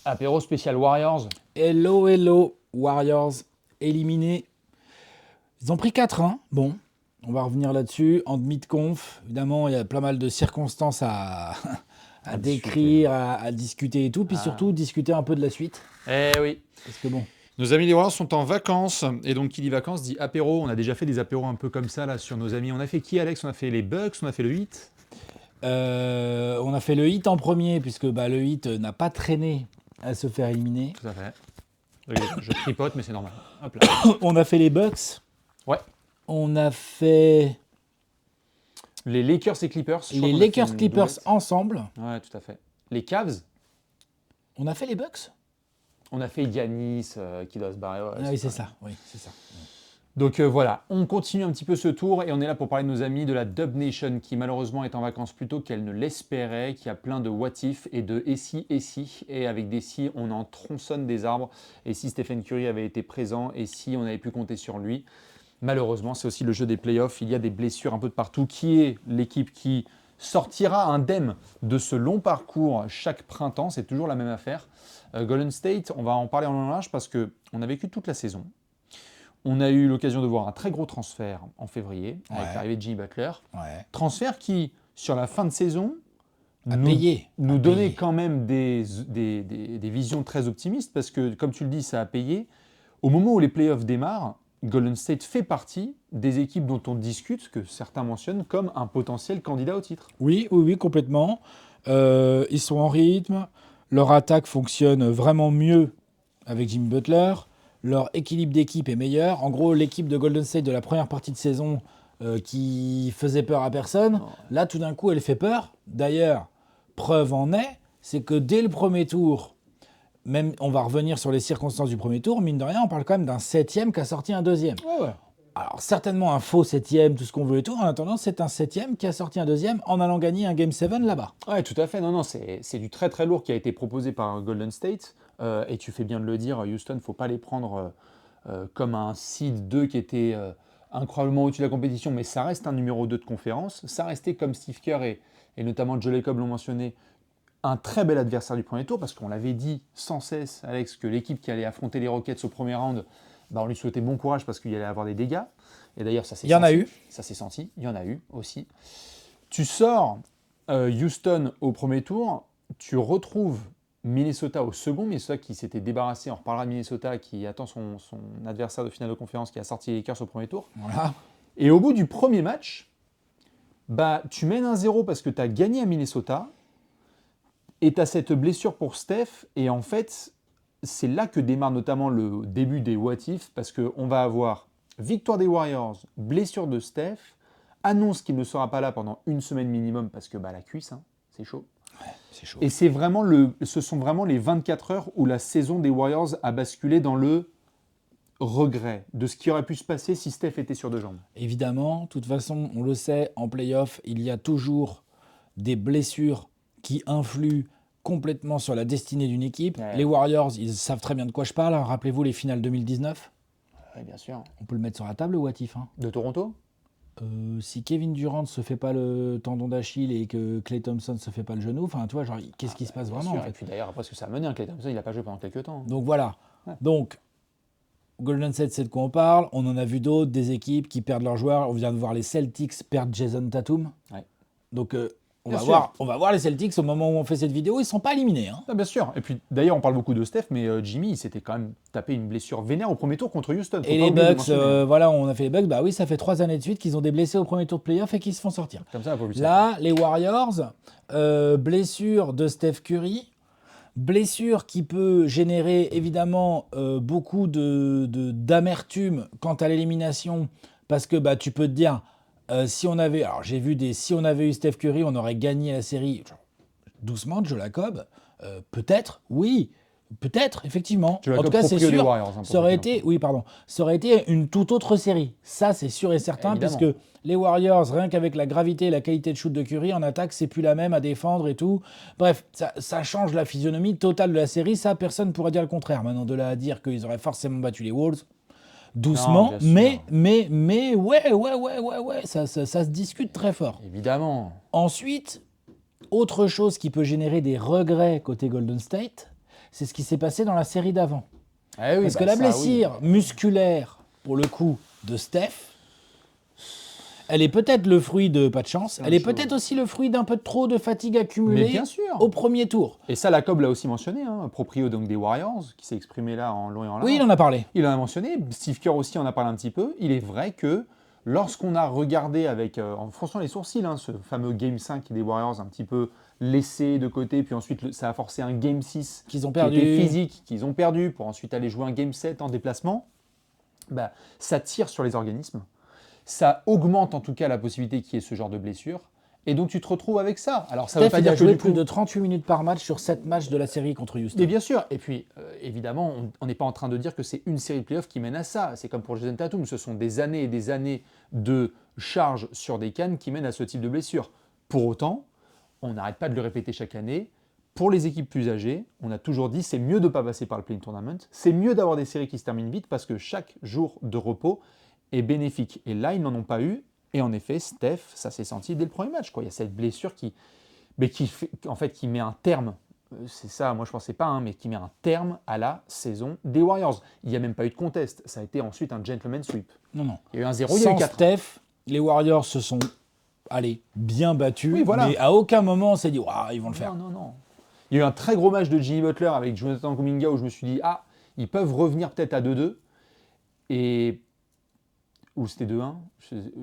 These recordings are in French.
Apéro spécial Warriors. Hello, hello, Warriors éliminés. Ils ont pris 4-1. Bon, on va revenir là-dessus. En demi de conf, évidemment, il y a pas mal de circonstances à décrire, à discuter et tout. Puis surtout, discuter un peu de la suite. Eh oui. Parce que bon, Nos amis les Warriors sont en vacances. Et donc, qui dit vacances dit apéro. On a déjà fait des apéros un peu comme ça là sur nos amis. On a fait qui, Alex? On a fait les Bucks, on a fait le Heat. on a fait le hit en premier, puisque le hit n'a pas traîné à se faire éliminer. Tout à fait. Je tripote, mais c'est normal. Hop là. On a fait les Bucks. Ouais. On a fait Les Lakers et Clippers. les Lakers Clippers ensemble. Ouais, tout à fait. Les Cavs. On a fait les Bucks. On a fait Giannis qui doit se barrer. Ouais, Ah oui, c'est ça. Oui, c'est ça. Donc voilà, on continue un petit peu ce tour et on est là pour parler de nos amis de la Dub Nation qui malheureusement est en vacances plus tôt qu'elle ne l'espérait, qui a plein de what if et de et si, et avec des si on en tronçonne des arbres, et si Stephen Curry avait été présent, et si on avait pu compter sur lui. Malheureusement, c'est aussi le jeu des playoffs, il y a des blessures un peu de partout. Qui est l'équipe qui sortira indemne de ce long parcours chaque printemps? C'est toujours la même affaire. Golden State, on va en parler en long large parce qu'on a vécu toute la saison. On a eu l'occasion de voir un très gros transfert en février avec l'arrivée de Jimmy Butler. Ouais. Transfert qui, sur la fin de saison, nous A donnait payé. quand même des visions très optimistes parce que, comme tu le dis, ça a payé. Au moment où les playoffs démarrent, Golden State fait partie des équipes dont on discute, que certains mentionnent, comme un potentiel candidat au titre. Oui, complètement. Ils sont en rythme. Leur attaque fonctionne vraiment mieux avec Jimmy Butler. Leur équilibre d'équipe est meilleur. En gros, l'équipe de Golden State de la première partie de saison qui faisait peur à personne, là, tout d'un coup, elle fait peur. D'ailleurs, preuve en est, c'est que dès le premier tour, même on va revenir sur les circonstances du premier tour, mine de rien, on parle quand même d'un 7e qui a sorti un 2e. Ouais. Alors, certainement un faux 7e, tout ce qu'on veut et tout. En attendant, c'est un 7e qui a sorti un 2e en allant gagner un Game 7 là-bas. Ouais, tout à fait. Non, c'est du très très lourd qui a été proposé par Golden State. Et tu fais bien de le dire, Houston, il ne faut pas les prendre comme un seed 2 qui était incroyablement au-dessus de la compétition, mais ça reste un numéro 2 de conférence. Ça restait, comme Steve Kerr et notamment Joe Lacob l'ont mentionné, un très bel adversaire du premier tour, parce qu'on l'avait dit sans cesse, Alex, que l'équipe qui allait affronter les Rockets au premier round, on lui souhaitait bon courage parce qu'il allait avoir des dégâts. Et d'ailleurs, ça s'est senti. Il y en a eu. Ça s'est senti, il y en a eu aussi. Tu sors Houston au premier tour, tu retrouves Minnesota au second, Minnesota qui s'était débarrassé, on reparlera de Minnesota, qui attend son adversaire de finale de conférence, qui a sorti les Lakers au premier tour. Voilà. Et au bout du premier match, tu mènes 1-0 parce que tu as gagné à Minnesota, et tu as cette blessure pour Steph, et en fait, c'est là que démarre notamment le début des what if, parce qu'on va avoir victoire des Warriors, blessure de Steph, annonce qu'il ne sera pas là pendant une semaine minimum, parce que la cuisse, c'est chaud. C'est chaud. Et ce sont vraiment les 24 heures où la saison des Warriors a basculé dans le regret de ce qui aurait pu se passer si Steph était sur deux jambes. Évidemment, de toute façon, on le sait, en play-off, il y a toujours des blessures qui influent complètement sur la destinée d'une équipe. Ouais. Les Warriors, ils savent très bien de quoi je parle. Rappelez-vous les finales 2019. Oui, bien sûr. On peut le mettre sur la table, le what if. De Toronto? Si Kevin Durant se fait pas le tendon d'Achille et que Klay Thompson se fait pas le genou, enfin, tu vois, genre, qu'est-ce qui se passe vraiment, en fait. Et puis d'ailleurs, après ce que ça a mené, Klay Thompson, il n'a pas joué pendant quelques temps. Donc voilà. Ouais. Donc, Golden State, c'est de quoi on parle. On en a vu d'autres, des équipes qui perdent leurs joueurs. On vient de voir les Celtics perdre Jason Tatum. Ouais. Donc, on Bien va sûr. voir les Celtics au moment où on fait cette vidéo. Ils ne sont pas éliminés. Ah, bien sûr. Et puis d'ailleurs, on parle beaucoup de Steph, mais Jimmy, il s'était quand même tapé une blessure vénère au premier tour contre Houston. Faut Et pas les oublier de Bucks, mentionner. voilà, on a fait les Bucks. Bah oui, ça fait 3 années de suite qu'ils ont des blessés au premier tour de playoff et qu'ils se font sortir. Comme ça, on n'a pas vu ça. Là, les Warriors, blessure de Steph Curry. Blessure qui peut générer évidemment beaucoup d'amertume quant à l'élimination, parce que tu peux te dire, si on avait eu Steph Curry, on aurait gagné la série. Doucement, Joe Lacob, peut-être, oui, peut-être, effectivement. Joe En Lacob, tout cas, c'est proprio des sûr, Warriors, pour ça aurait te dire. été une toute autre série. Ça, c'est sûr et certain, Évidemment. puisque les Warriors, rien qu'avec la gravité et la qualité de shoot de Curry, en attaque, c'est plus la même à défendre et tout. Bref, ça change la physionomie totale de la série. Ça, personne ne pourrait dire le contraire. Maintenant, de là à dire qu'ils auraient forcément battu les Wolves, doucement, Non, bien sûr. mais ouais, ça se discute très fort. Évidemment. Ensuite, autre chose qui peut générer des regrets côté Golden State, c'est ce qui s'est passé dans la série d'avant. Eh oui, Parce que bah la ça, blessure musculaire, pour le coup, de Steph, elle est peut-être le fruit de pas de chance, elle est peut-être aussi le fruit d'un peu trop de fatigue Mais accumulée bien sûr. au premier tour. Et ça, la Cobb l'a aussi mentionné, proprio donc des Warriors, qui s'est exprimé là en long et en large. Oui, il en a parlé. Il en a mentionné, Steve Kerr aussi en a parlé un petit peu. Il est vrai que lorsqu'on a regardé avec, en fronçant les sourcils, ce fameux Game 5 des Warriors un petit peu laissé de côté, puis ensuite ça a forcé un Game 6 Qu'ils ont qui perdu. était physique, qu'ils ont perdu, pour ensuite aller jouer un Game 7 en déplacement, bah, ça tire sur les organismes. Ça augmente en tout cas la possibilité qu'il y ait ce genre de blessure. Et donc tu te retrouves avec ça. Alors ça ne veut Steph, pas il dire a que joué du plus coup... de 38 minutes par match sur 7 matchs de la série contre Houston. Mais bien sûr, et puis évidemment, on n'est pas en train de dire que c'est une série de playoffs qui mène à ça. C'est comme pour Jason Tatum, ce sont des années et des années de charge sur des cannes qui mènent à ce type de blessure. Pour autant, on n'arrête pas de le répéter chaque année. Pour les équipes plus âgées, on a toujours dit c'est mieux de ne pas passer par le play-in tournament, c'est mieux d'avoir des séries qui se terminent vite parce que chaque jour de repos est bénéfique. Et là, ils n'en ont pas eu. Et en effet, Steph, ça s'est senti dès le premier match. Il y a cette blessure qui met un terme, c'est ça, moi je ne pensais pas, mais qui met un terme à la saison des Warriors. Il n'y a même pas eu de contest, ça a été ensuite un gentleman sweep. Non. Il y a eu un 0, il y a eu Sans 4. Steph, les Warriors se sont, bien battus, Oui, voilà. mais à aucun moment on s'est dit, waouh, ils vont le faire. Non. Il y a eu un très gros match de Jimmy Butler avec Jonathan Kuminga où je me suis dit, ils peuvent revenir peut-être à 2-2. Ou c'était 2-1,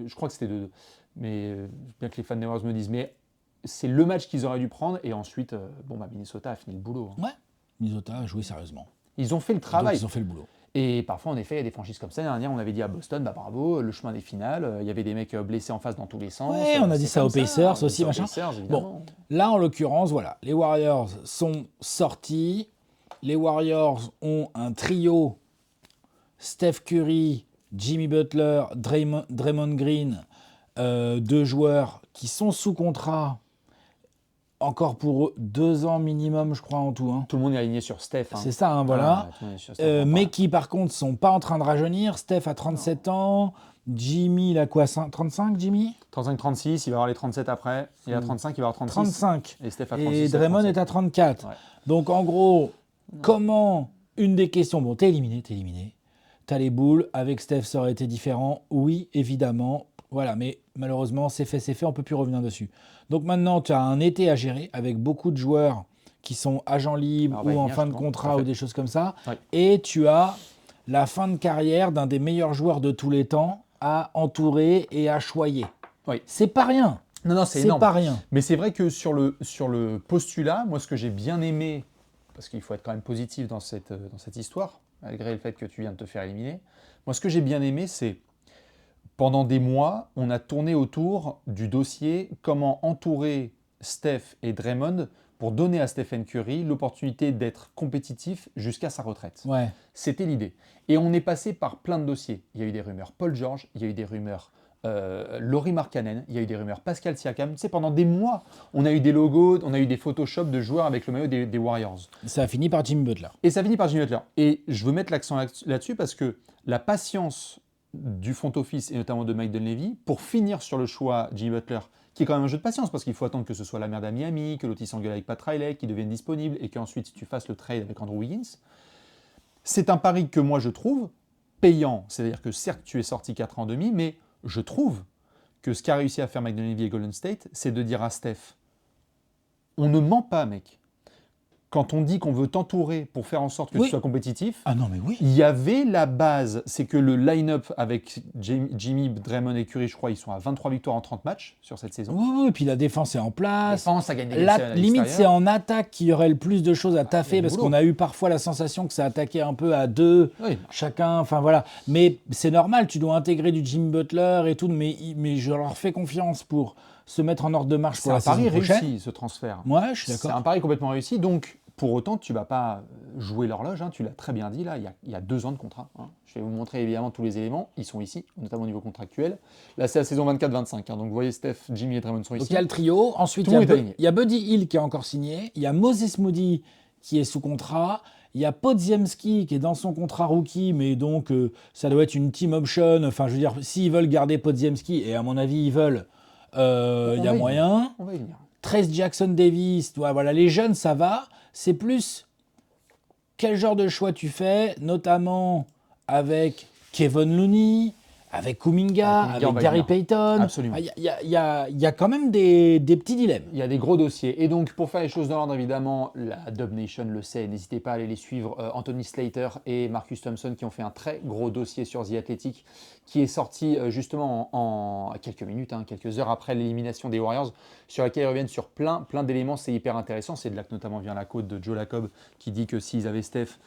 je crois que c'était 2-2. Mais bien que les fans des Warriors me disent, mais c'est le match qu'ils auraient dû prendre. Et ensuite, Minnesota a fini le boulot. Ouais, Minnesota a joué sérieusement. Ils ont fait le travail. Donc, ils ont fait le boulot. Et parfois, en effet, il y a des franchises comme ça. L'année dernière, on avait dit à Boston, bravo, le chemin des finales. Il y avait des mecs blessés en face dans tous les sens. Ouais, on a dit ça aux Pacers aussi, machin. Bon, là, en l'occurrence, voilà, les Warriors sont sortis. Les Warriors ont un trio Steph Curry, Jimmy Butler, Draymond Green, 2 joueurs qui sont sous contrat encore pour 2 ans minimum, je crois, en tout. Tout le monde est aligné sur Steph. C'est ça, voilà. Mais qui, par contre, sont pas en train de rajeunir. Steph a 37 ans. Jimmy, il a quoi, 35, Jimmy 35-36, il va avoir les 37 après. Il a 35, il va avoir 36. 35. Et Steph a 36. Et Draymond est à 34. Ouais. Donc, en gros, comment une des questions... Bon, t'es éliminé. T'as les boules. Avec Steph, ça aurait été différent. Oui, évidemment. Voilà, mais malheureusement, c'est fait, on ne peut plus revenir dessus. Donc maintenant, tu as un été à gérer avec beaucoup de joueurs qui sont agents libres ou en fin de contrat ou des choses comme ça. Ouais. Et tu as la fin de carrière d'un des meilleurs joueurs de tous les temps à entourer et à choyer. Oui. C'est pas rien. Non, c'est énorme. pas rien. Mais c'est vrai que sur le postulat, moi, ce que j'ai bien aimé, parce qu'il faut être quand même positif dans cette histoire, malgré le fait que tu viens de te faire éliminer, moi, ce que j'ai bien aimé, c'est pendant des mois, on a tourné autour du dossier comment entourer Steph et Draymond pour donner à Stephen Curry l'opportunité d'être compétitif jusqu'à sa retraite. Ouais. C'était l'idée. Et on est passé par plein de dossiers. Il y a eu des rumeurs Paul George, il y a eu des rumeurs Lauri Markkanen, il y a eu des rumeurs Pascal Siakam. Tu sais, pendant des mois, on a eu des logos, on a eu des Photoshop de joueurs avec le maillot des Warriors. Ça a fini par Jimmy Butler. Et ça finit par Jimmy Butler. Et je veux mettre l'accent là-dessus parce que la patience du front office et notamment de Mike Dunleavy pour finir sur le choix Jimmy Butler, qui est quand même un jeu de patience parce qu'il faut attendre que ce soit la merde à Miami, que l'autre s'engueule avec Pat Riley, qu'il devienne disponible et qu'ensuite tu fasses le trade avec Andrew Wiggins. C'est un pari que moi je trouve payant. C'est-à-dire que certes tu es sorti 4 ans et demi, mais je trouve que ce qu'a réussi à faire Mike Dunleavy et Golden State, c'est de dire à Steph, on ne ment pas mec. Quand on dit qu'on veut t'entourer pour faire en sorte que tu sois compétitif, ah non, mais oui. il y avait la base, c'est que le line-up avec Jimmy, Draymond et Curry, je crois, ils sont à 23 victoires en 30 matchs sur cette saison. Oui, et puis la défense est en place. La défense, ça gagne des games limite, c'est en attaque qu'il y aurait le plus de choses à taffer parce boulot. qu'on a eu parfois la sensation que ça attaquait un peu à 2, chacun. Enfin voilà. Mais c'est normal, tu dois intégrer du Jimmy Butler et tout, mais je leur fais confiance pour se mettre en ordre de marche pour la saison prochaine. C'est un pari réussi, ce transfert. Ouais, je suis d'accord. C'est un pari complètement réussi, donc pour autant, tu ne vas pas jouer l'horloge, tu l'as très bien dit, là, il y a 2 ans de contrat. Je vais vous montrer évidemment tous les éléments, ils sont ici, notamment au niveau contractuel. Là, c'est la saison 24-25, donc vous voyez, Steph, Jimmy et Draymond sont ici. Donc il y a le trio, ensuite il y a Buddy Hield qui est encore signé, il y a Moses Moody qui est sous contrat, il y a Podziemski qui est dans son contrat rookie, mais donc ça doit être une team option, enfin je veux dire, s'ils veulent garder Podziemski, et à mon avis ils veulent, il y a moyen. On va y venir. Trayce Jackson Davis, voilà, les jeunes ça va. C'est plus quel genre de choix tu fais, notamment avec Kevin Looney, avec Kuminga, Avec Kuminga, on avec va y Gary venir. Payton. Absolument. Il y a quand même des petits dilemmes. Il y a des gros dossiers. Et donc, pour faire les choses dans l'ordre, évidemment, la Dub Nation le sait. N'hésitez pas à aller les suivre. Anthony Slater et Marcus Thompson qui ont fait un très gros dossier sur The Athletic qui est sorti justement en quelques minutes, quelques heures après l'élimination des Warriors, sur laquelle ils reviennent sur plein d'éléments. C'est hyper intéressant. C'est de là que notamment vient la quote de Joe Lacob qui dit que s'ils avaient Steph,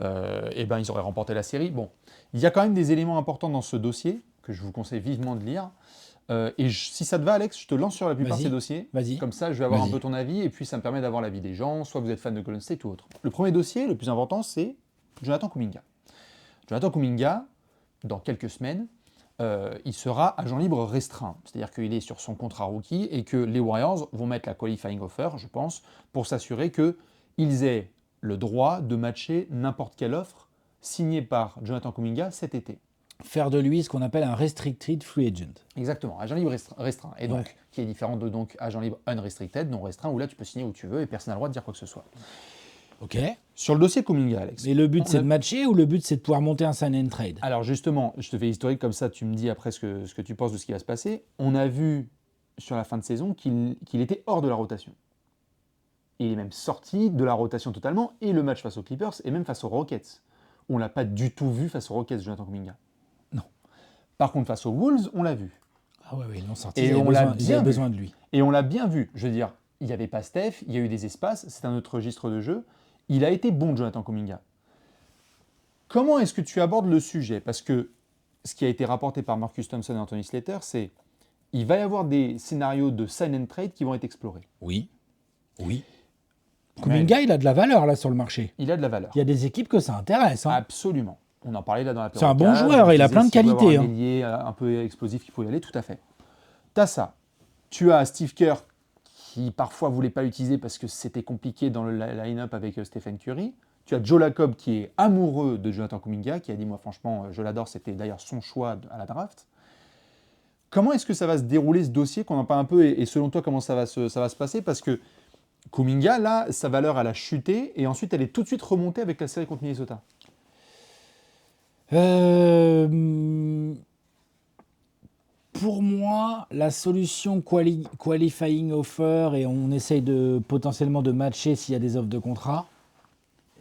ils auraient remporté la série. Bon, il y a quand même des éléments importants dans ce dossier que je vous conseille vivement de lire. Si ça te va, Alex, je te lance sur la plupart de ces dossiers. Vas-y. Comme ça, je vais avoir un peu ton avis et puis ça me permet d'avoir l'avis des gens. Soit vous êtes fan de Golden State ou autre. Le premier dossier, le plus important, c'est Jonathan Kuminga. Jonathan Kuminga, dans quelques semaines, il sera agent libre restreint. C'est-à-dire qu'il est sur son contrat rookie et que les Warriors vont mettre la qualifying offer, je pense, pour s'assurer qu'ils aient le droit de matcher n'importe quelle offre signée par Jonathan Kuminga cet été. Faire de lui ce qu'on appelle un restricted free agent. Exactement, agent libre restreint. Et donc, Ouais. qui est différent de agent libre unrestricted, non restreint, où là tu peux signer où tu veux et personne n'a le droit de dire quoi que ce soit. Ok. Sur le dossier Kuminga, Alex. Mais le but, c'est de matcher ou le but, c'est de pouvoir monter un sign and trade? Alors justement, je te fais l'historique comme ça, tu me dis après ce que tu penses de ce qui va se passer. On a vu sur la fin de saison qu'il était hors de la rotation. Il est même sorti de la rotation totalement, et le match face aux Clippers, et même face aux Rockets. On ne l'a pas du tout vu face aux Rockets, Jonathan Kuminga. Non. Par contre, face aux Wolves, on l'a vu. Ah ouais, ils l'ont sorti. Et on l'a bien vu. besoin de lui. Et on l'a bien vu. Je veux dire, il n'y avait pas Steph, il y a eu des espaces, c'est un autre registre de jeu. Il a été bon, Jonathan Kuminga. Comment est-ce que tu abordes le sujet? Parce que ce qui a été rapporté par Marcus Thompson et Anthony Slater, c'est qu'il va y avoir des scénarios de sign and trade qui vont être explorés. Oui. Kuminga, il a de la valeur là sur le marché. Il a de la valeur. Il y a des équipes que ça intéresse. Absolument. On en parlait là dans la C'est un bon joueur, il a plein de qualités. Un ailier un peu explosif qui faut y aller, tout à fait. T'as ça. Tu as Steve Kerr qui parfois voulait pas l'utiliser parce que c'était compliqué dans le line-up avec Stephen Curry. Tu as Joe Lacob qui est amoureux de Jonathan Kuminga, qui a dit moi franchement je l'adore, c'était d'ailleurs son choix à la draft. Comment est-ce que ça va se dérouler ce dossier, qu'on en parle un peu, et selon toi comment ça va se passer? Parce que Kuminga, là, sa valeur elle a chuté et ensuite elle est tout de suite remontée avec la série contre Minnesota. Pour moi, la solution qualifying offer, et on essaye potentiellement de matcher s'il y a des offres de contrat,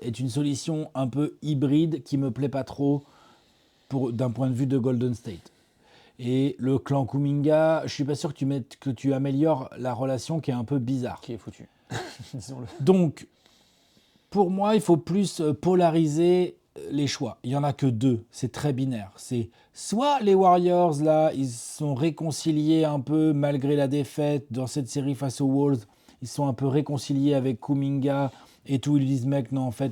est une solution un peu hybride qui me plaît pas trop d'un point de vue de Golden State. Et le clan Kuminga, je suis pas sûr que tu améliores la relation qui est un peu bizarre. Qui est foutu, disons-le. Donc, pour moi, il faut plus polariser les choix. Il n'y en a que deux, c'est très binaire. C'est soit les Warriors, là, ils sont réconciliés un peu malgré la défaite dans cette série face aux Wolves, ils sont un peu réconciliés avec Kuminga et tout, ils disent mec, non, en fait,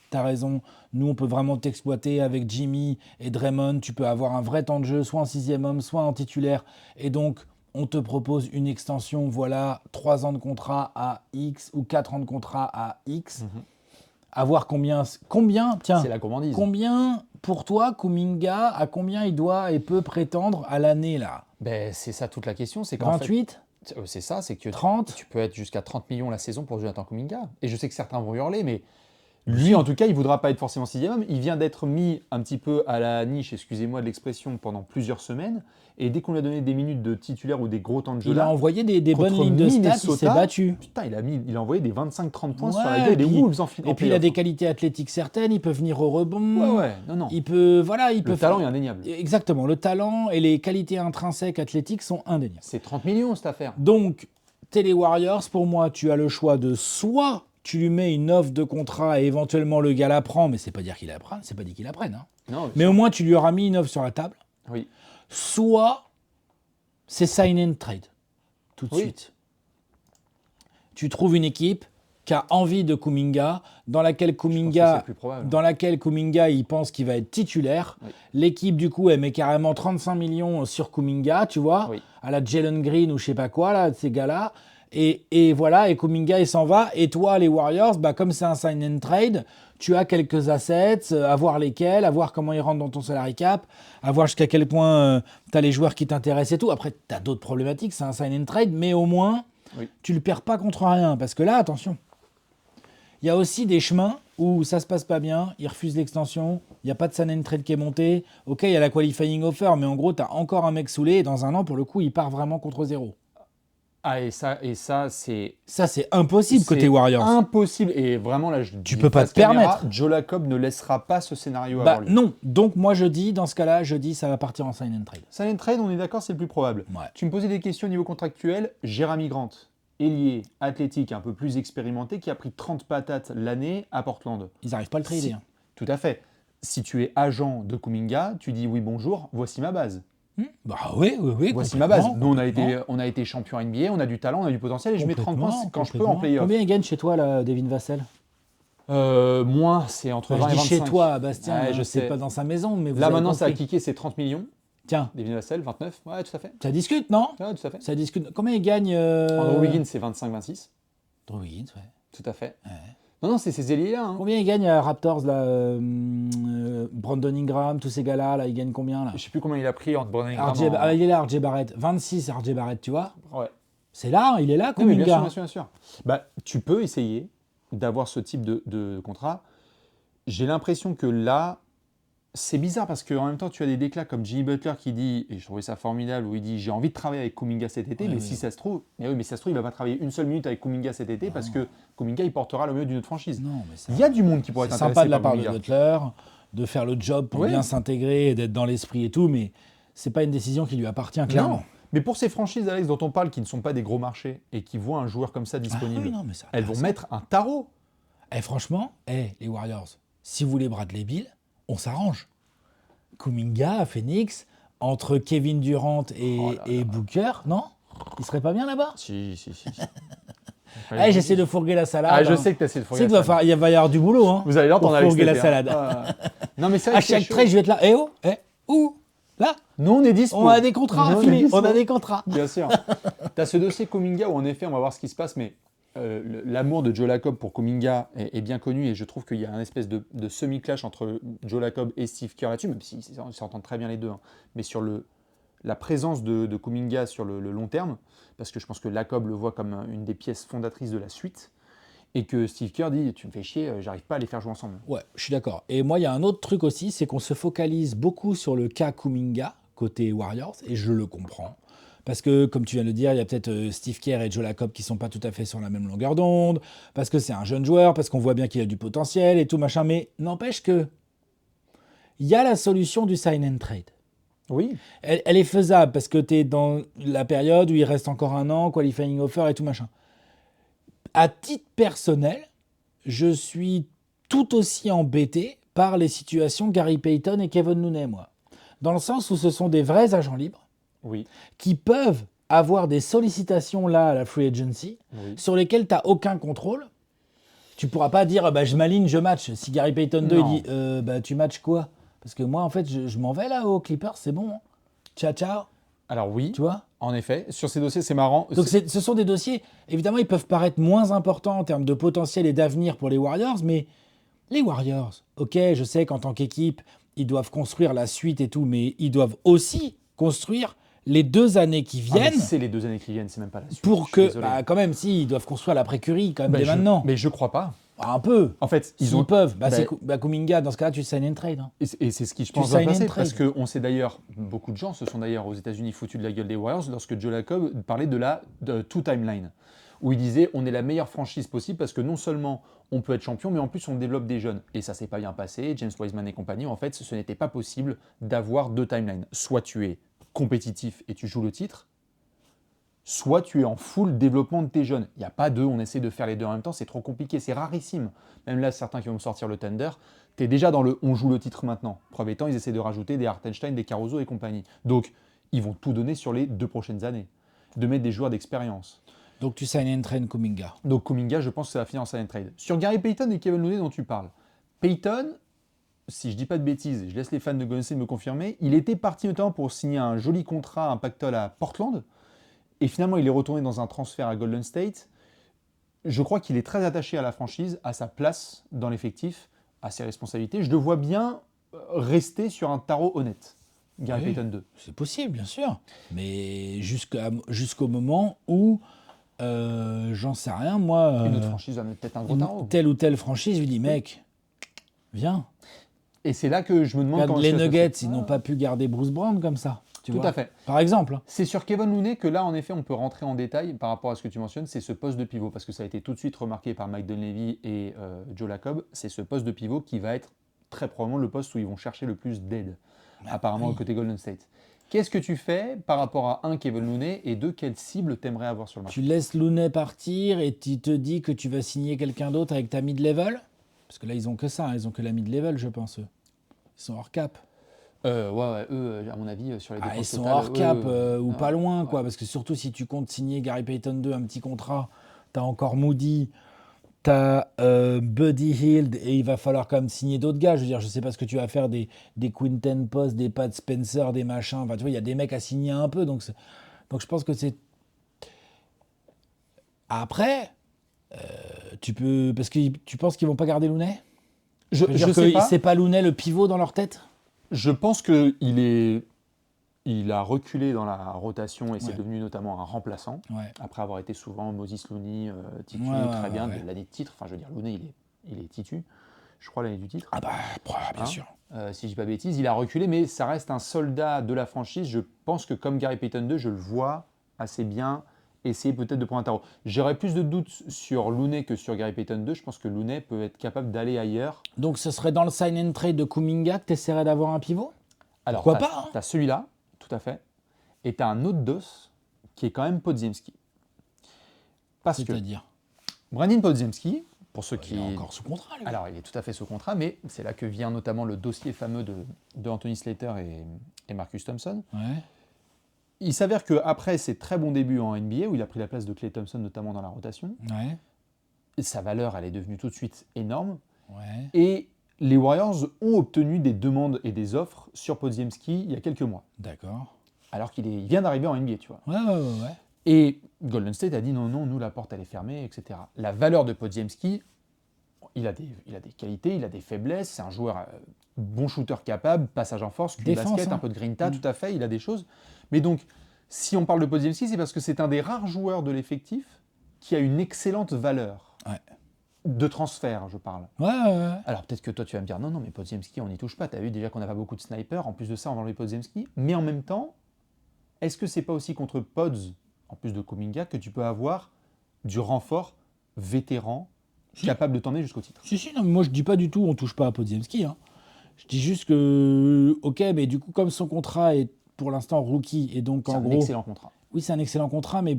t'as raison, nous on peut vraiment t'exploiter avec Jimmy et Draymond, tu peux avoir un vrai temps de jeu, soit en 6e homme, soit en titulaire, et donc on te propose une extension, voilà, 3 ans de contrat à X ou 4 ans de contrat à X. À voir combien, tiens, c'est la gourmandise. Combien, pour toi, Kuminga, à combien il doit et peut prétendre à l'année, là? Ben, c'est ça toute la question. C'est qu'en 28 fait, c'est ça, c'est que 30 tu peux être jusqu'à 30 millions la saison pour Jonathan Kuminga. Et je sais que certains vont hurler, mais lui, en tout cas, il ne voudra pas être forcément 6e homme. Il vient d'être mis un petit peu à la niche, excusez-moi de l'expression, pendant plusieurs semaines. Et dès qu'on lui a donné des minutes de titulaire ou des gros temps de jeu, il a envoyé des bonnes lignes de stats, il s'est battu. Putain, il a envoyé des 25-30 points sur Ouais, la gueule des Wolves en Et puis il a des qualités athlétiques certaines, il peut venir au rebond. Ouais, non. Il peut, Le talent est indéniable. Exactement, le talent et les qualités intrinsèques athlétiques sont indéniables. C'est 30 millions cette affaire. Donc, t'es les Warriors, pour moi, tu as le choix de soit tu lui mets une offre de contrat et éventuellement le gars la prend, mais c'est pas dire qu'il la prenne, c'est pas dit qu'il la prenne. Hein. Non, mais au moins tu lui auras mis une offre sur la table. Oui. Soit c'est sign and trade tout de suite. Tu trouves une équipe qui a envie de Kuminga, dans laquelle Kuminga il pense qu'il va être titulaire. Oui. L'équipe du coup elle met carrément 35 millions sur Kuminga, tu vois, à la Jalen Green ou je sais pas quoi là, ces gars-là. Et voilà, et Kuminga il s'en va, et toi les Warriors, comme c'est un sign and trade, tu as quelques assets, à voir lesquels, à voir comment ils rentrent dans ton salary cap, à voir jusqu'à quel point tu as les joueurs qui t'intéressent et tout. Après, tu as d'autres problématiques, c'est un sign and trade, mais au moins, tu le perds pas contre rien, parce que là, attention, il y a aussi des chemins où ça se passe pas bien, il refuse l'extension, il n'y a pas de sign and trade qui est monté. Ok, il y a la qualifying offer, mais en gros, tu as encore un mec saoulé et dans un an, pour le coup, il part vraiment contre zéro. Ah, et ça c'est Ça, c'est impossible côté Warriors. impossible. Et vraiment, là, je Tu dis peux pas face te permettre. caméra, Joe Lacob ne laissera pas ce scénario Bah avoir lieu. non. Donc moi, je dis, dans ce cas-là, ça va partir en sign and trade. Sign and trade, on est d'accord, c'est le plus probable. Ouais. Tu me posais des questions au niveau contractuel. Jeremy Grant, ailier, athlétique, un peu plus expérimenté, qui a pris 30 patates l'année à Portland. Ils n'arrivent pas à le trader. Si- Tout à fait. Si tu es agent de Kuminga, tu dis oui, bonjour, voici ma base. Bah oui. Voici ma base. Nous, complètement. on a été champion NBA, on a du talent, on a du potentiel et je mets 30 points quand je peux en Complètement. playoff. Combien il gagne chez toi, là, Devin Vassell? Moins, c'est entre 20 Je et dis 25. chez toi, Bastien, Ouais, hein, je c'est sais. pas dans sa maison, mais vous Là, avez maintenant, ça a compris. kické, c'est 30 millions. Tiens, Devin Vassell, 29. Ouais, tout à fait. ça discute, non? Ouais, tout à fait. Ça discute. Combien il gagne Andrew Wiggins, c'est 25-26. Andrew Wiggins, ouais. Tout à fait. Non, c'est ces ailiers-là. Hein. Combien il gagne à Raptors, là Brandon Ingram, tous ces gars-là, là, ils gagnent combien, là? Je sais plus combien il a pris entre Brandon Ingram. Il est là, RJ Barrett. 26, RJ Barrett, tu vois? Ouais. C'est là, il est là, Non, mais Kuminga. bien sûr, bien sûr. Bah, tu peux essayer d'avoir ce type de contrat. J'ai l'impression que là, c'est bizarre parce qu'en même temps, tu as des déclats comme Jimmy Butler qui dit, et je trouvais ça formidable, où il dit j'ai envie de travailler avec Kuminga cet été, Ouais, mais oui. si ça se trouve, mais ça se trouve, il va pas travailler une seule minute avec Kuminga cet été parce que Kuminga, il portera le mieux d'une autre franchise. Non, mais ça. Il y a du monde qui pourrait être C'est intéressé sympa de la par part de Kuminga. Butler, de faire le job pour Ouais. bien s'intégrer et d'être dans l'esprit et tout, mais c'est pas une décision qui lui appartient, clairement. Non. Mais pour ces franchises, Alex, dont on parle, qui ne sont pas des gros marchés et qui voient un joueur comme ça disponible, oui, non, mais ça elles vont intéressant. mettre un tarot. Franchement, les Warriors, si vous voulez Bradley Beal, on s'arrange. Kuminga à Phoenix, entre Kevin Durant et Booker, non? Il serait pas bien là-bas? Si. J'essaie de fourguer la salade. Ah, je hein. sais que tu as essayé de Tu sais fourguer qu'il va y avoir du boulot. Hein, Vous allez l'entendre pour avec fourguer la cet été, salade. hein. Non, mais c'est vrai À que c'est chaque chaud. trade, je vais être là. Où? Là? Nous, on est dispo. On a des contrats à Nous, filer. dispo. On a des contrats. Bien sûr. Tu as ce dossier Kuminga où, en effet, on va voir ce qui se passe, mais l'amour de Joe Lacob pour Kuminga est bien connu et je trouve qu'il y a un espèce de semi-clash entre Joe Lacob et Steve Kerr là-dessus, même s'ils s'entendent très bien les deux, hein. Mais sur la présence de Kuminga sur le long terme, parce que je pense que Lacob le voit comme une des pièces fondatrices de la suite, et que Steve Kerr dit « tu me fais chier, j'arrive pas à les faire jouer ensemble ». Ouais, je suis d'accord. Et moi, il y a un autre truc aussi, c'est qu'on se focalise beaucoup sur le cas Kuminga, côté Warriors, et je le comprends. Parce que, comme tu viens de le dire, il y a peut-être Steve Kerr et Joe Lacob qui sont pas tout à fait sur la même longueur d'onde, parce que c'est un jeune joueur, parce qu'on voit bien qu'il a du potentiel et tout, machin. Mais n'empêche que il y a la solution du sign and trade. Oui. Elle est faisable, parce que tu es dans la période où il reste encore un an, qualifying offer et tout, machin. À titre personnel, je suis tout aussi embêté par les situations Gary Payton et Kevin Looney, moi. Dans le sens où ce sont des vrais agents libres Oui. qui peuvent avoir des sollicitations là à la free agency Oui. sur lesquelles tu n'as aucun contrôle. Tu pourras pas dire je m'aligne, je match. Si Gary Payton 2 Non. il dit tu matches quoi? Parce que moi en fait je m'en vais là aux Clippers, c'est bon. Hein. Ciao ciao, Alors oui, tu vois. en effet, sur ces dossiers, c'est marrant. Donc ce sont des dossiers, évidemment ils peuvent paraître moins importants en termes de potentiel et d'avenir pour les Warriors, mais les Warriors, ok, je sais qu'en tant qu'équipe, ils doivent construire la suite et tout, mais ils doivent aussi construire les 2 années qui Ah, mais viennent c'est les 2 années qui viennent, c'est même pas la suite. pour je suis que, désolé. quand même, si, ils doivent construire l'après-Curie quand même dès je- maintenant. Mais je crois pas. Un peu. En fait, Ils peuvent. bah, Kuminga, dans ce cas-là, tu sign and trade. Hein. Et c'est ce qui, je Tu pense, va sign and passer. trade. Parce qu'on sait d'ailleurs, beaucoup de gens se sont d'ailleurs aux États-Unis foutus de la gueule des Warriors lorsque Joe Lacob parlait de la two timeline, où il disait on est la meilleure franchise possible parce que non seulement on peut être champion, mais en plus on développe des jeunes. Et ça s'est pas bien passé. James Wiseman et compagnie, en fait, ce n'était pas possible d'avoir 2 timelines. Soit tu es compétitif et tu joues le titre, soit tu es en full développement de tes jeunes. Il n'y a pas deux, on essaie de faire les deux en même temps, c'est trop compliqué, c'est rarissime. Même là, certains qui vont me sortir le Thunder, tu es déjà dans le on joue le titre maintenant. Preuve étant, ils essaient de rajouter des Hartenstein, des Caruso et compagnie. Donc, ils vont tout donner sur les 2 prochaines années, de mettre des joueurs d'expérience. Donc tu sign and trade Kuminga. Donc Kuminga, je pense que ça va finir en sign and trade. Sur Gary Payton et Kevin Looney dont tu parles, Payton, si je dis pas de bêtises, je laisse les fans de Golden State me confirmer, il était parti notamment pour signer un joli contrat, un pactole à Portland, et finalement il est retourné dans un transfert à Golden State. Je crois qu'il est très attaché à la franchise, à sa place dans l'effectif, à ses responsabilités. Je le vois bien rester sur un tarot honnête, Gary Oui. Payton 2. C'est possible, bien sûr. Mais jusqu'au moment où, j'en sais rien, moi, Une autre franchise va mettre peut-être un gros tarot. telle ou telle franchise lui dit, mec, Viens. Et c'est là que je me demande Regarde, comment les ça se Nuggets, fait. ils n'ont pas pu garder Bruce Brown comme ça. Tu Tout vois. à fait. Par exemple. Hein. C'est sur Kevin Looney que là, en effet, on peut rentrer en détail par rapport à ce que tu mentionnes, c'est ce poste de pivot, parce que ça a été tout de suite remarqué par Mike Dunleavy et Joe Lacob, c'est ce poste de pivot qui va être très probablement le poste où ils vont chercher le plus d'aide, apparemment oui. côté Golden State. Qu'est-ce que tu fais par rapport à un, Kevin Looney, et deux, quelle cible t'aimerais avoir sur le marché? Tu laisses Looney partir et tu te dis que tu vas signer quelqu'un d'autre avec ta mid-level. Parce que là, ils ont que ça, hein, ils ont que la mid-level, je pense, eux. Ils sont hors cap. Ouais, eux, à mon avis, sur les Ah, ils dépenses sont totales, hors cap ou ouais, pas loin, ouais. quoi. Parce que surtout, si tu comptes signer Gary Payton 2, un petit contrat, t'as encore Moody, t'as Buddy Hield, et il va falloir quand même signer d'autres gars. Je veux dire, je sais pas ce que tu vas faire, des Quinton Post, des Pat Spencer, des machins. Enfin, tu vois, il y a des mecs à signer un peu. Donc je pense que c'est. Après, tu peux. Parce que tu penses qu'ils vont pas garder Looney? Je veux dire sais que pas. c'est pas Looney le pivot dans leur tête? Je pense il a reculé dans la rotation et c'est Ouais. devenu notamment un remplaçant. Ouais. Après avoir été souvent Moses Looney, titu, Ouais, très bien, ouais. de l'année de titre. Enfin, je veux dire, Looney, il est titu, je crois, l'année du titre. Ah bah, bien Hein. sûr. Si je dis pas bêtise, il a reculé, mais ça reste un soldat de la franchise. Je pense que comme Gary Payton 2, je le vois assez bien essayer peut-être de prendre un tarot. J'aurais plus de doutes sur Looney que sur Gary Payton 2. Je pense que Looney peut être capable d'aller ailleurs. Donc ce serait dans le sign and trade de Kuminga que tu essaierais d'avoir un pivot? Alors, Pourquoi pas, hein. tu as celui-là, tout à fait, et tu as un autre dos qui est quand même Podziemski. Parce que C'est-à-dire Brandin Podziemski, pour ceux qui... Il est encore sous contrat, lui. Alors, il est tout à fait sous contrat, mais c'est là que vient notamment le dossier fameux de Anthony Slater et Marcus Thompson. Ouais. Il s'avère qu'après ses très bons débuts en NBA, où il a pris la place de Klay Thompson, notamment dans la rotation, Ouais. sa valeur, elle est devenue tout de suite énorme. Ouais. Et les Warriors ont obtenu des demandes et des offres sur Podziemski il y a quelques mois. D'accord. Alors il vient d'arriver en NBA, tu vois. Ouais. Et Golden State a dit non, nous la porte elle est fermée, etc. La valeur de Podziemski, il a des qualités, il a des faiblesses, c'est un joueur bon shooter capable, passage en force, Défense, basket, hein. un peu de grinta, tout à fait, il a des choses. Mais donc, si on parle de Podziemski, c'est parce que c'est un des rares joueurs de l'effectif qui a une excellente valeur. Ouais. De transfert, je parle. Ouais. Alors peut-être que toi tu vas me dire non, mais Podziemski on n'y touche pas, t'as vu déjà qu'on n'a pas beaucoup de snipers, en plus de ça on va enlever Podziemski, mais en même temps, est-ce que c'est pas aussi contre Pods, en plus de Kuminga, que tu peux avoir du renfort vétéran capable de t'emmener jusqu'au titre? Si, non, mais moi je dis pas du tout on touche pas à Podziemski. Hein. Je dis juste que, ok, mais du coup, comme son contrat est pour l'instant rookie, et donc C'est en un gros. excellent contrat. Oui, c'est un excellent contrat, mais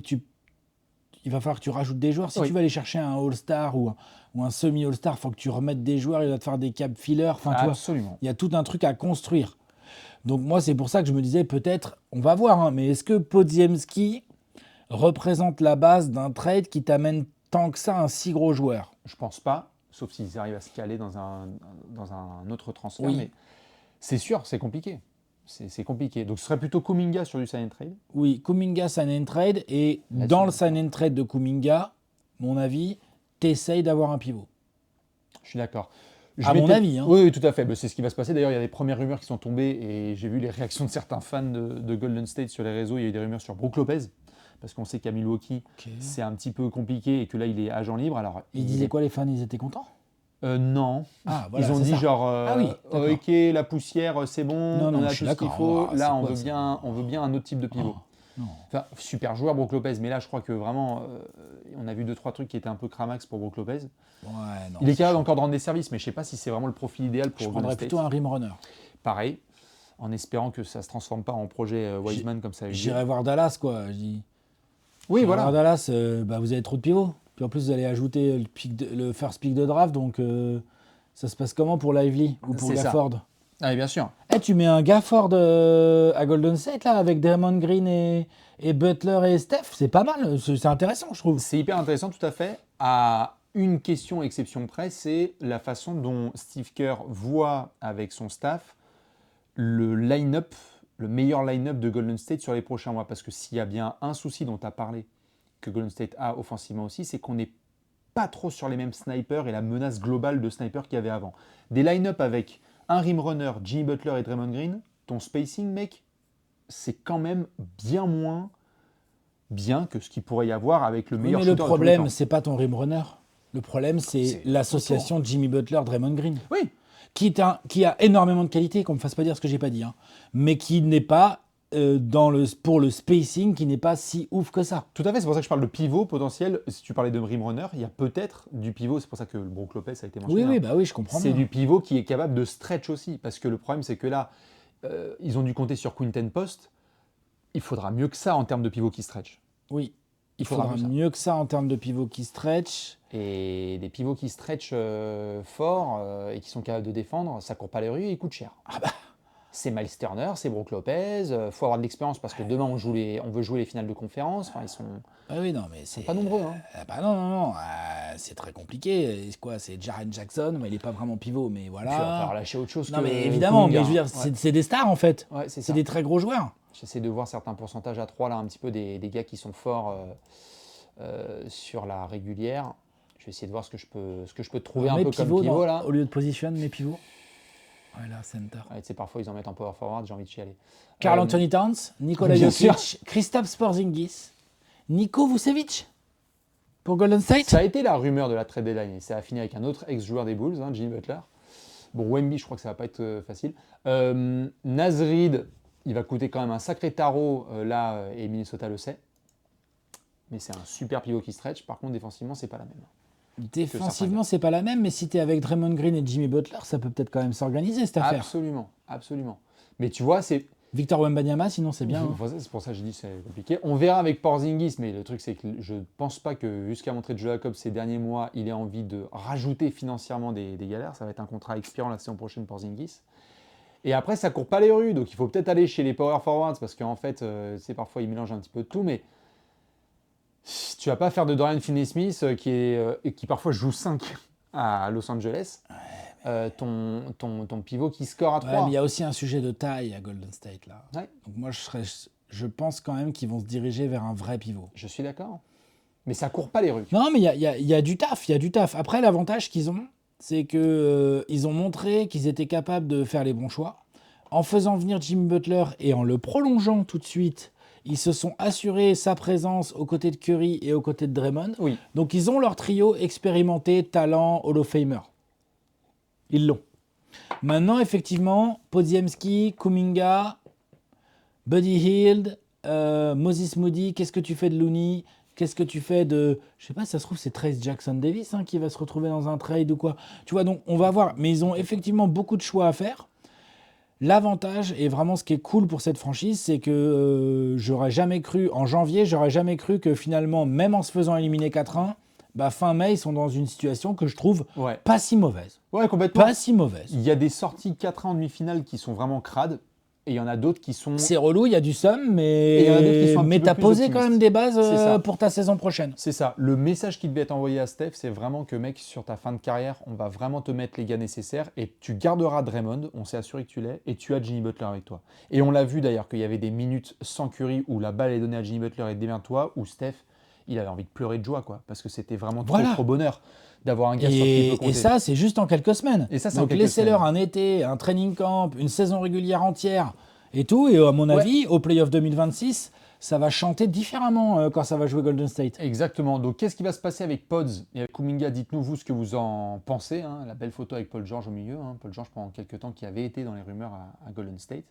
il va falloir que tu rajoutes des joueurs. Si Oui. tu veux aller chercher un All-Star ou un semi-All-Star, il faut que tu remettes des joueurs, il va te faire des cap fillers. Enfin, tu vois, Absolument. il y a tout un truc à construire. Donc moi, c'est pour ça que je me disais, peut-être, on va voir, hein, mais est-ce que Podziemski représente la base d'un trade qui t'amène tant que ça un si gros joueur? Je pense pas, sauf s'ils arrivent à se caler dans un autre transfert, Oui. mais c'est sûr, c'est compliqué. C'est compliqué. Donc ce serait plutôt Kuminga sur du sign and trade. Oui, Kuminga sign and trade, et Là, dans c'est- le sign and trade de Kuminga, mon avis, t'essayes d'avoir un pivot. Je suis d'accord. À mon avis, hein. Oui, tout à fait. C'est ce qui va se passer. D'ailleurs, il y a des premières rumeurs qui sont tombées et j'ai vu les réactions de certains fans de Golden State sur les réseaux. Il y a eu des rumeurs sur Brook Lopez, parce qu'on sait qu'à Milwaukee, c'est un petit peu compliqué et que là, il est agent libre. Alors, Ils disaient quoi, les fans? Ils étaient contents? Non. Ah, voilà, Ils ont c'est dit ça. genre, Ah oui, d'accord. ok, la poussière, c'est bon, Non, on a je suis tout ce qu'il d'accord. faut. Ah, Là, c'est on quoi, veut ça? bien un autre type de pivot. Non. Enfin, super joueur, Brook Lopez, mais là, je crois que vraiment, on a vu 2-3 trucs qui étaient un peu cramax pour Brook Lopez. Ouais, non. Il est capable encore de rendre des services, mais je sais pas si c'est vraiment le profil idéal pour Je Golden prendrais State. plutôt un rim runner. Pareil, en espérant que ça se transforme pas en projet Wiseman comme ça a eu lieu. J'irai voir Dallas, quoi. Je dis. Oui, J'irai voilà. voir Dallas, vous avez trop de pivots. Puis en plus, vous allez ajouter le first pick de draft, donc ça se passe comment pour Lively ou pour C'est ça. Gafford? Ah, oui, bien sûr. Eh, tu mets un Gafford à Golden State, là, avec Draymond Green et Butler et Steph, c'est pas mal, c'est intéressant, je trouve. C'est hyper intéressant, tout à fait. À une question exception près, c'est la façon dont Steve Kerr voit avec son staff le line-up, le meilleur line-up de Golden State sur les prochains mois. Parce que s'il y a bien un souci dont tu as parlé, que Golden State a offensivement aussi, c'est qu'on n'est pas trop sur les mêmes snipers et la menace globale de snipers qu'il y avait avant. Des line-up avec un rim runner, Jimmy Butler et Draymond Green, ton spacing, mec, c'est quand même bien moins bien que ce qu'il pourrait y avoir avec le Oui, meilleur mais le shooter de tous les problème, temps. c'est pas ton rim runner. Le problème, c'est C'est l'association Jimmy Butler-Draymond Green. Oui, qui a énormément de qualité, qu'on me fasse pas dire ce que j'ai pas dit, hein, mais qui n'est pas pour le spacing, qui n'est pas si ouf que ça. Tout à fait, c'est pour ça que je parle de pivot potentiel. Si tu parlais de rim runner, il y a peut-être du pivot, c'est pour ça que le Brook Lopez a été mentionné. Oui, bah oui, je comprends C'est bien. du pivot qui est capable de stretch aussi, parce que le problème c'est que là, ils ont dû compter sur Quinten Post. Il faudra mieux que ça en termes de pivot qui stretch. Oui, il faudra faudra mieux ça. mieux que ça en termes de pivot qui stretch. Et des pivots qui stretch fort et qui sont capables de défendre, ça court pas les rues et ils coûtent cher. C'est Miles Turner, c'est Brook Lopez, faut avoir de l'expérience parce que demain on veut jouer les finales de conférence. Enfin, ils sont Ah oui, non, mais c'est pas nombreux. Hein. bah non, c'est très compliqué. C'est quoi? C'est Jaren Jackson, mais il est pas vraiment pivot, mais Puis il va voilà. falloir lâcher autre chose Non, que mais évidemment, mais Kuminga, je veux dire, hein. c'est des stars en fait. Ouais, c'est C'est ça. des très gros joueurs. J'essaie de voir certains pourcentages à 3 là, un petit peu des gars qui sont forts sur la régulière. Je vais essayer de voir ce que je peux trouver un peu comme pivot là. Au lieu de position, mes pivots. Ouais, là, center. Ouais, tu sais, parfois ils en mettent en power forward, j'ai envie de chialer. Karl Anthony Towns, Nikola bien Jokic, Kristaps Porzingis, Niko Vucevic pour Golden State. Ça a été la rumeur de la trade deadline et ça a fini avec un autre ex-joueur des Bulls, Jimmy Butler. Bon, Wemby, je crois que ça va pas être facile. Naz Reid, il va coûter quand même un sacré tarot là, et Minnesota le sait. Mais c'est un super pivot qui stretch. Par contre, défensivement, c'est pas la même. Défensivement, c'est pas la même, mais si tu es avec Draymond Green et Jimmy Butler, ça peut peut-être quand même s'organiser cette affaire. Absolument, absolument. Mais tu vois, c'est. Victor Wembanyama, sinon c'est bien. C'est pour ça que j'ai dit que c'est compliqué. On verra avec Porzingis, mais le truc, c'est que je pense pas que, vu ce qu'a montré Joe Jacobs ces derniers mois, il ait envie de rajouter financièrement des galères. Ça va être un contrat expirant la saison prochaine, Porzingis. Et après, ça court pas les rues, donc il faut peut-être aller chez les power forwards, parce qu'en fait, parfois, ils mélangent un petit peu de tout, mais tu vas pas faire de Dorian Finney-Smith qui parfois joue 5 à Los Angeles, ton pivot qui score à 3. Ouais, mais il y a aussi un sujet de taille à Golden State là. Ouais. Donc moi je pense quand même qu'ils vont se diriger vers un vrai pivot. Je suis d'accord. Mais ça court pas les rues. Non, mais il y a du taf, il y a du taf. Après, l'avantage qu'ils ont, c'est que ils ont montré qu'ils étaient capables de faire les bons choix. En faisant venir Jimmy Butler et en le prolongeant tout de suite, ils se sont assurés sa présence aux côtés de Curry et aux côtés de Draymond. Oui. Donc ils ont leur trio expérimenté, talent, Hall of Famer. Ils l'ont. Maintenant, effectivement, Podziemski, Kuminga, Buddy Hield, Moses Moody, qu'est-ce que tu fais de Looney? Qu'est-ce que tu fais de... Je sais pas, ça se trouve, c'est Trace Jackson Davis qui va se retrouver dans un trade ou quoi. Tu vois, donc on va voir. Mais ils ont effectivement beaucoup de choix à faire. L'avantage, et vraiment ce qui est cool pour cette franchise, c'est que j'aurais jamais cru, en janvier, j'aurais jamais cru que finalement, même en se faisant éliminer 4-1, fin mai, ils sont dans une situation que je trouve pas si mauvaise. Ouais, complètement. Pas si mauvaise. Il y a des sorties 4-1 en demi-finale qui sont vraiment crades, et il y en a d'autres qui sont... C'est relou, il y a du somme, Et il y en a d'autres qui sont un mais petit peu t'as plus posé optimistes. quand même des bases C'est ça. pour ta saison prochaine. C'est ça. Le message qui devait être envoyé à Steph, c'est vraiment que, mec, sur ta fin de carrière, on va vraiment te mettre les gars nécessaires et tu garderas Draymond, on s'est assuré que tu l'es, et tu as Jimmy Butler avec toi. Et on l'a vu d'ailleurs qu'il y avait des minutes sans Curry où la balle est donnée à Jimmy Butler et démerde-toi, où Steph, il avait envie de pleurer de joie, quoi, parce que c'était vraiment trop bonheur d'avoir un gars sur qui il peut compter. Et ça, c'est juste en quelques semaines. Et ça, c'est en Donc quelques laissez-leur semaines. un été, un training camp, une saison régulière entière et tout. Et à mon avis, au playoff 2026, ça va chanter différemment quand ça va jouer Golden State. Exactement. Donc, qu'est-ce qui va se passer avec Pods et avec Kuminga? Dites-nous, vous, ce que vous en pensez. La belle photo avec Paul George au milieu. Paul George, pendant quelques temps, qui avait été dans les rumeurs à Golden State.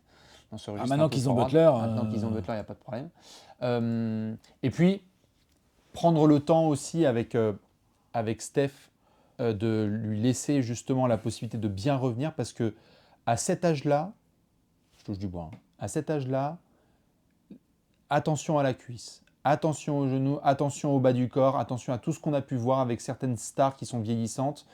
Dans ce registre Maintenant un peu qu'ils ont forward. Butler, Maintenant qu'ils ont Butler, il n'y a pas de problème. Et puis, prendre le temps aussi avec Steph de lui laisser justement la possibilité de bien revenir parce que à cet âge-là, je touche du bois, à cet âge-là, attention à la cuisse, attention au genou, attention au bas du corps, attention à tout ce qu'on a pu voir avec certaines stars qui sont vieillissantes.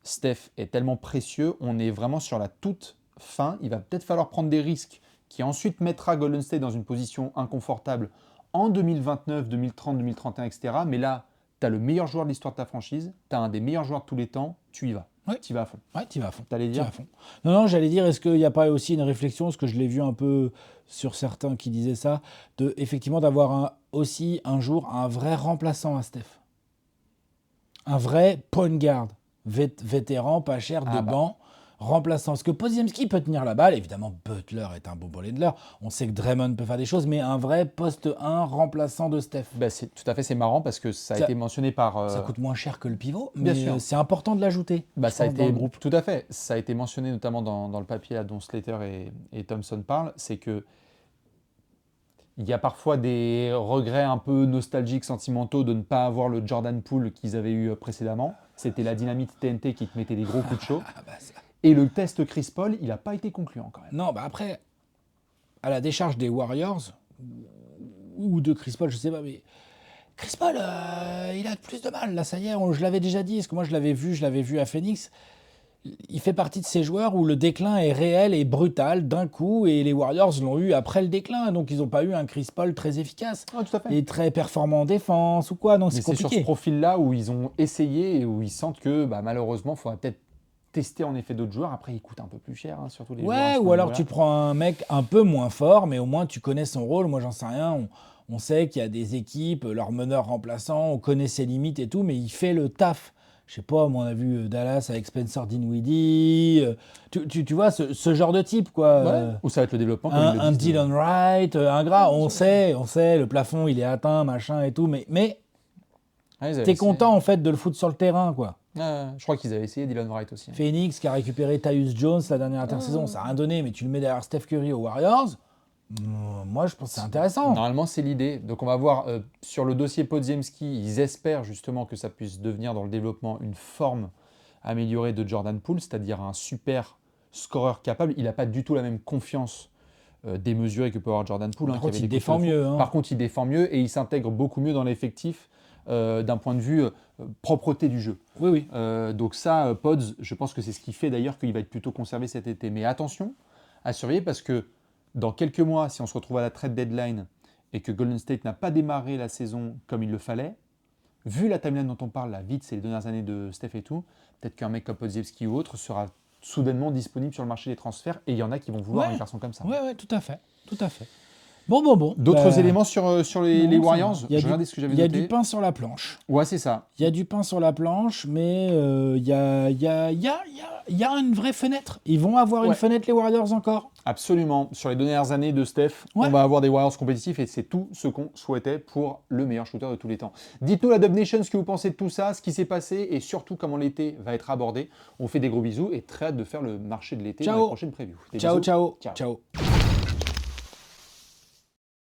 Steph est tellement précieux, on est vraiment sur la toute fin. Il va peut-être falloir prendre des risques qui ensuite mettra Golden State dans une position inconfortable en 2029, 2030, 2031, etc. Mais là, tu as le meilleur joueur de l'histoire de ta franchise, tu as un des meilleurs joueurs de tous les temps, tu y vas. Ouais. Tu y vas à fond. Ouais, tu vas à fond. T'allais dire à fond. Non, j'allais dire, est-ce qu'il n'y a pas aussi une réflexion, parce que je l'ai vu un peu sur certains qui disaient ça, effectivement d'avoir aussi un jour un vrai remplaçant à Steph. Un vrai point guard, vétéran, pas cher, de banc. remplaçant. Parce que Podziemski peut tenir la balle. Évidemment, Butler est un bon ball handler. On sait que Draymond peut faire des choses, mais un vrai poste 1 remplaçant de Steph. Tout à fait, c'est marrant parce que ça a été mentionné par... Ça coûte moins cher que le pivot, Bien mais sûr. c'est important de l'ajouter. Ça a dans le été groupe. tout à fait. Ça a été mentionné notamment dans le papier là, dont Slater et Thompson parlent. C'est que il y a parfois des regrets un peu nostalgiques, sentimentaux de ne pas avoir le Jordan Poole qu'ils avaient eu précédemment. C'était la dynamite TNT qui te mettait des gros coups de chaud. Et le test Chris Paul, il n'a pas été concluant quand même. Non, après, à la décharge des Warriors, ou de Chris Paul, je sais pas, mais Chris Paul, il a plus de mal. Là, ça y est, je l'avais déjà dit, parce que moi, je l'avais vu à Phoenix. Il fait partie de ces joueurs où le déclin est réel et brutal d'un coup, et les Warriors l'ont eu après le déclin, donc ils n'ont pas eu un Chris Paul très efficace Tout à fait. et très performant en défense ou quoi. Non, Mais c'est c'est sur compliqué. ce profil-là où ils ont essayé et où ils sentent que malheureusement, il faudrait peut-être tester en effet d'autres joueurs. Après, ils coûtent un peu plus cher, surtout les joueurs. Ouais, à ce ou alors niveau-là. tu prends un mec un peu moins fort, mais au moins tu connais son rôle. Moi, j'en sais rien. On sait qu'il y a des équipes, leur meneur remplaçant, on connaît ses limites et tout, mais il fait le taf. Je sais pas, moi, on a vu Dallas avec Spencer Dinwiddie. Tu vois, ce genre de type, quoi. Ouais. Ou ça va être le développement, comme ils le Un disent. Dylan Wright, un gras, on sait, le plafond, il est atteint, machin et tout, mais Ouais, ils avaient t'es essayé. content, en fait, de le foutre sur le terrain, quoi. Je crois qu'ils avaient essayé Dylan Wright aussi. Phoenix qui a récupéré Tyus Jones la dernière intersaison, ça a rien donné, mais tu le mets derrière Steph Curry aux Warriors, moi je pense que c'est intéressant. Normalement, c'est l'idée. Donc, on va voir sur le dossier Podziemski, ils espèrent justement que ça puisse devenir dans le développement une forme améliorée de Jordan Poole, c'est-à-dire un super scoreur capable. Il n'a pas du tout la même confiance démesurée que peut avoir Jordan Poole. Par qui contre, avait il des coups de défend feu. mieux. Hein. Par contre, il défend mieux et il s'intègre beaucoup mieux dans l'effectif d'un point de vue propreté du jeu. Oui. Donc ça, Pods, je pense que c'est ce qui fait d'ailleurs qu'il va être plutôt conservé cet été. Mais attention à surveiller parce que dans quelques mois, si on se retrouve à la trade deadline et que Golden State n'a pas démarré la saison comme il le fallait, vu la timeline dont on parle, là, vite, c'est les dernières années de Steph et tout, peut-être qu'un mec comme Podziemski ou autre sera soudainement disponible sur le marché des transferts et il y en a qui vont vouloir une personne comme ça. Ouais, tout à fait. Bon. D'autres éléments sur les non, Warriors? Il Je regardais ce que j'avais y a noté. du pain sur la planche. Ouais, c'est ça. Il y a du pain sur la planche, mais il y a une vraie fenêtre. Ils vont avoir une fenêtre, les Warriors, encore. Absolument. Sur les 2 dernières années de Steph, on va avoir des Warriors compétitifs et c'est tout ce qu'on souhaitait pour le meilleur shooter de tous les temps. Dites-nous, la Dub Nation, ce que vous pensez de tout ça, ce qui s'est passé et surtout comment l'été va être abordé. On fait des gros bisous et très hâte de faire le marché de l'été dans les prochaines previews. Des bisous. Ciao.